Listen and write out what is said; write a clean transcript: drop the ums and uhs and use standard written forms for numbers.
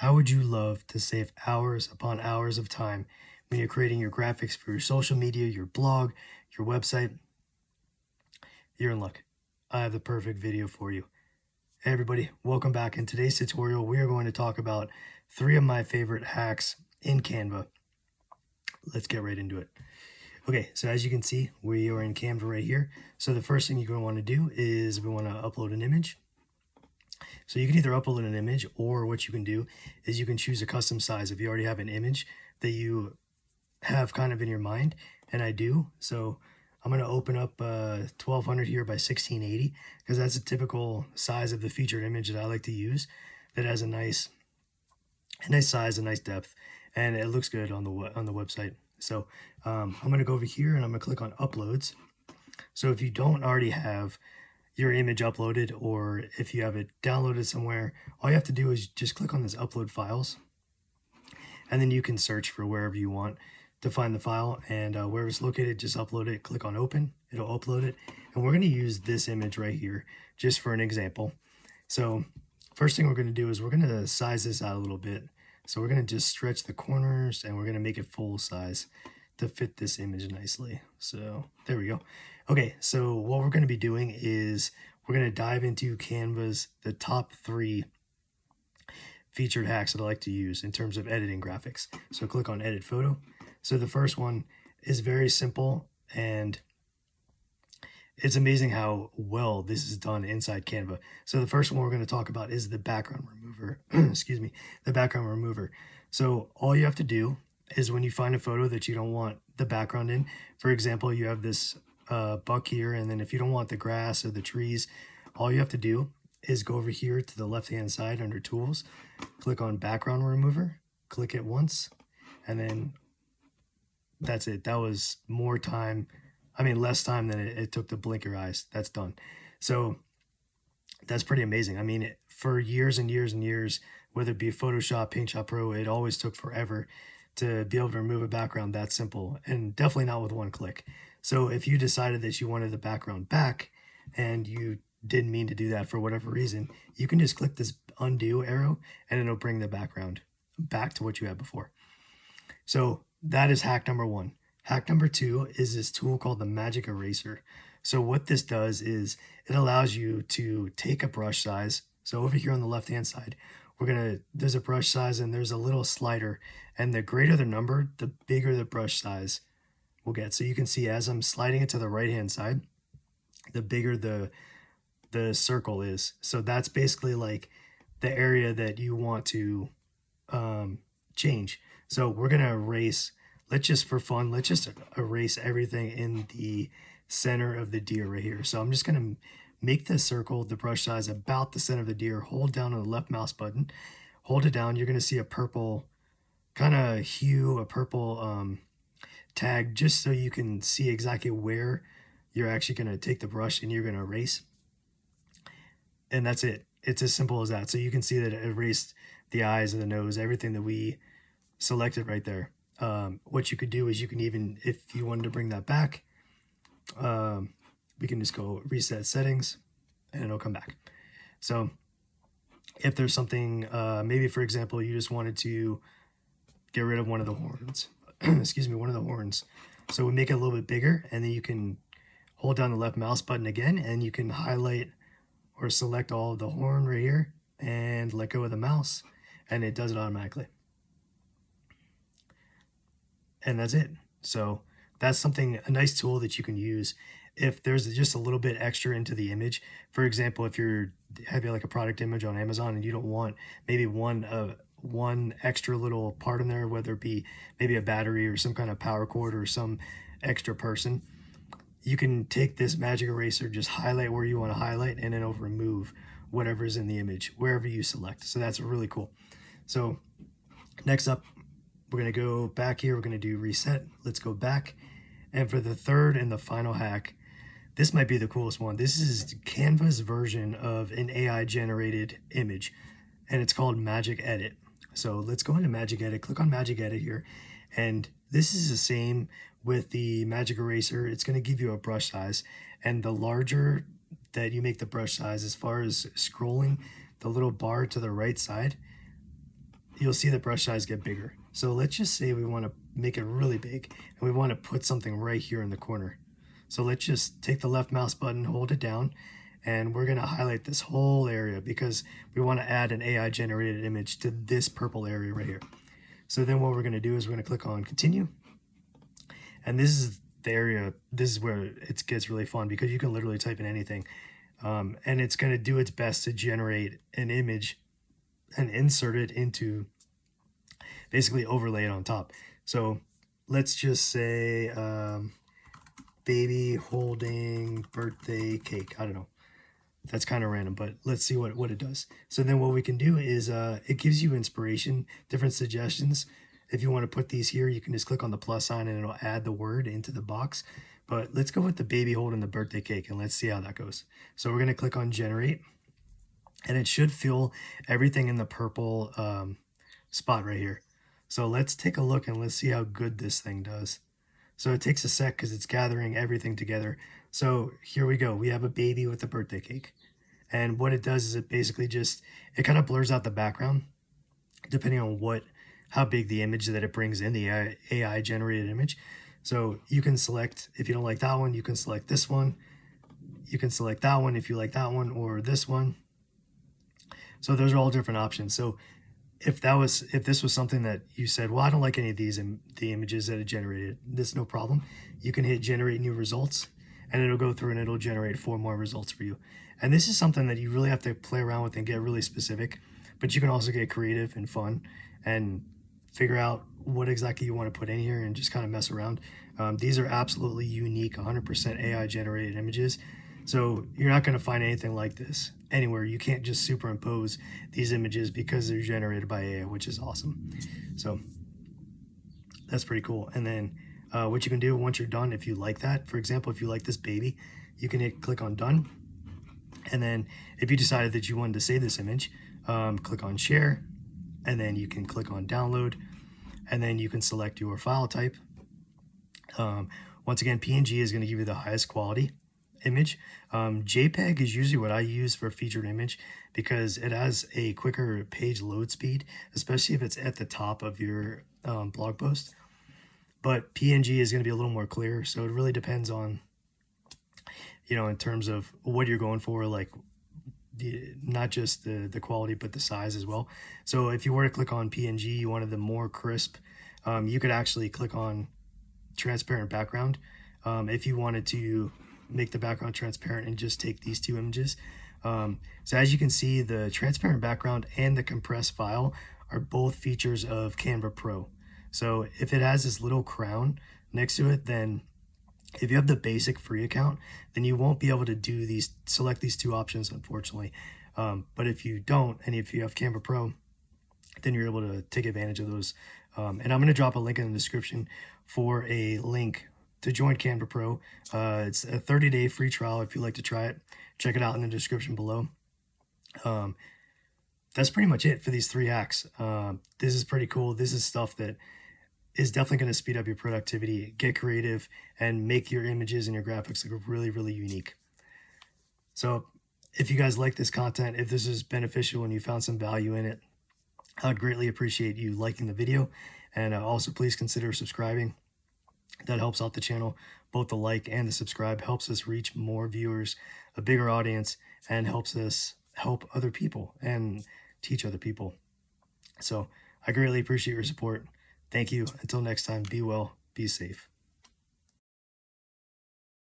How would you love to save hours upon hours of time when you're creating your graphics for your social media, your blog, your website? You're in luck. I have the perfect video for you. Hey everybody, welcome back. In today's tutorial, we are going to talk about 3 of my favorite hacks in Canva. Let's get right into it. Okay, so as you can see, we are in Canva right here. So the first thing you're going to want to do is we want to upload an image. So you can either upload an image, or what you can do is you can choose a custom size. If you already have an image that you have kind of in your mind, and I do, so I'm going to open up 1200 here by 1680 because that's a typical size of the featured image that I like to use, that has a nice size, a nice depth, and it looks good on the website. So I'm going to go over here and I'm going to click on uploads. So if you don't already have your image uploaded, or if you have it downloaded somewhere, all you have to do is just click on this upload files, and then you can search for wherever you want to find the file, and wherever it's located, just upload it. Click on open, it'll upload it, and we're going to use this image right here just for an example. So first thing we're going to do is we're going to size this out a little bit. So we're going to just stretch the corners and we're going to make it full size to fit this image nicely. So there we go. Okay, so what we're going to be doing is we're going to dive into Canva's the top 3 featured hacks that I like to use in terms of editing graphics. So click on edit photo. So the first one is very simple, and it's amazing how well this is done inside Canva. So the first one we're going to talk about is the background remover. Excuse me, the background remover. So all you have to do is, when you find a photo that you don't want the background in, for example, you have this buck here, and then if you don't want the grass or the trees, all you have to do is go over here to the left hand side under tools, click on background remover, click it once, and then that's it. That was less time than it took to blink your eyes. That's done. So that's pretty amazing. I mean, for years and years and years, whether it be Photoshop, PaintShop Pro, it always took forever to be able to remove a background that simple, and definitely not with one click. So if you decided that you wanted the background back and you didn't mean to do that for whatever reason, you can just click this undo arrow and it'll bring the background back to what you had before. So that is hack number 1. Hack number 2 is this tool called the Magic Eraser. So what this does is it allows you to take a brush size. So over here on the left hand side, there's a brush size and there's a little slider, and the greater the number, the bigger the brush size will get. So you can see as I'm sliding it to the right hand side, the bigger the circle is. So that's basically like the area that you want to change. So we're going to erase, let's just erase everything in the center of the deer right here. So I'm just going to make this circle, the brush size, about the center of the deer. Hold down on the left mouse button, hold it down. You're going to see a purple kind of hue, a purple tag, just so you can see exactly where you're actually going to take the brush and you're going to erase. And that's it. It's as simple as that. So you can see that it erased the eyes and the nose, everything that we selected right there. What you could do is you can even, if you wanted to bring that back, we can just go reset settings and it'll come back. So if there's something, maybe for example, you just wanted to get rid of one of the horns, excuse me, one of the horns. So we make it a little bit bigger, and then you can hold down the left mouse button again, and you can highlight or select all of the horn right here and let go of the mouse, and it does it automatically. And that's it. So that's a nice tool that you can use if there's just a little bit extra into the image. For example, if you're having like a product image on Amazon and you don't want maybe one extra little part in there, whether it be maybe a battery or some kind of power cord or some extra person, you can take this Magic Eraser, just highlight where you want to highlight, and then it'll remove whatever's in the image wherever you select. So that's really cool. So next up, we're going to go back here. We're going to do reset. Let's go back. And for the third and the final hack, this might be the coolest one. This is Canva's version of an AI generated image, and it's called Magic Edit. So let's go into Magic Edit, click on Magic Edit here. And this is the same with the Magic Eraser. It's going to give you a brush size, and the larger that you make the brush size, as far as scrolling, the little bar to the right side, you'll see the brush size get bigger. So let's just say we want to make it really big and we want to put something right here in the corner. So let's just take the left mouse button, hold it down, and we're going to highlight this whole area because we want to add an AI generated image to this purple area right here. So then what we're going to do is we're going to click on continue. And this is the area, this is where it gets really fun because you can literally type in anything. And it's going to do its best to generate an image and insert it into, basically overlay it on top. So let's just say baby holding birthday cake. I don't know. That's kind of random, but let's see what it does. So then what we can do is it gives you inspiration, different suggestions. If you want to put these here, you can just click on the plus sign and it'll add the word into the box. But let's go with the baby holding the birthday cake and let's see how that goes. So we're going to click on generate and it should fill everything in the purple spot right here. So let's take a look and let's see how good this thing does. So it takes a sec because it's gathering everything together. So here we go. We have a baby with a birthday cake. And what it does is it basically just, it kind of blurs out the background depending on how big the image that it brings in, the AI generated image. So you can select, if you don't like that one, you can select this one. You can select that one if you like that one, or this one. So those are all different options. So if this was something that you said, well, I don't like any of these the images that it generated, that's no problem. You can hit generate new results and it'll go through and it'll generate 4 more results for you. And this is something that you really have to play around with and get really specific, but you can also get creative and fun and figure out what exactly you want to put in here and just kind of mess around. These are absolutely unique 100% AI generated images. So you're not going to find anything like this anywhere. You can't just superimpose these images because they're generated by AI, which is awesome. So that's pretty cool. And then what you can do once you're done, if you like that, for example, if you like this baby, you can click on done. And then if you decided that you wanted to save this image, click on share, and then you can click on download, and then you can select your file type. Once again, PNG is going to give you the highest quality image. JPEG is usually what I use for featured image because it has a quicker page load speed, especially if it's at the top of your blog post. But PNG is going to be a little more clear, so it really depends on, in terms of what you're going for, like not just the quality, but the size as well. So if you were to click on PNG, you wanted the more crisp, you could actually click on transparent background if you wanted to make the background transparent and just take these 2 images. So as you can see, the transparent background and the compressed file are both features of Canva Pro. So if it has this little crown next to it, then if you have the basic free account, then you won't be able to select these 2 options, unfortunately. But if you don't, and if you have Canva Pro, then you're able to take advantage of those. And I'm going to drop a link in the description for a link to join Canva Pro. It's a 30-day free trial if you'd like to try it. Check it out in the description below. That's pretty much it for these 3 hacks. This is pretty cool. This is stuff that is definitely going to speed up your productivity, get creative, and make your images and your graphics look really, really unique. So if you guys like this content, if this is beneficial and you found some value in it, I'd greatly appreciate you liking the video. And also please consider subscribing. That helps out the channel. Both the like and the subscribe helps us reach more viewers, a bigger audience, and helps us help other people and teach other people. So I greatly appreciate your support. Thank you. Until next time, be well, be safe.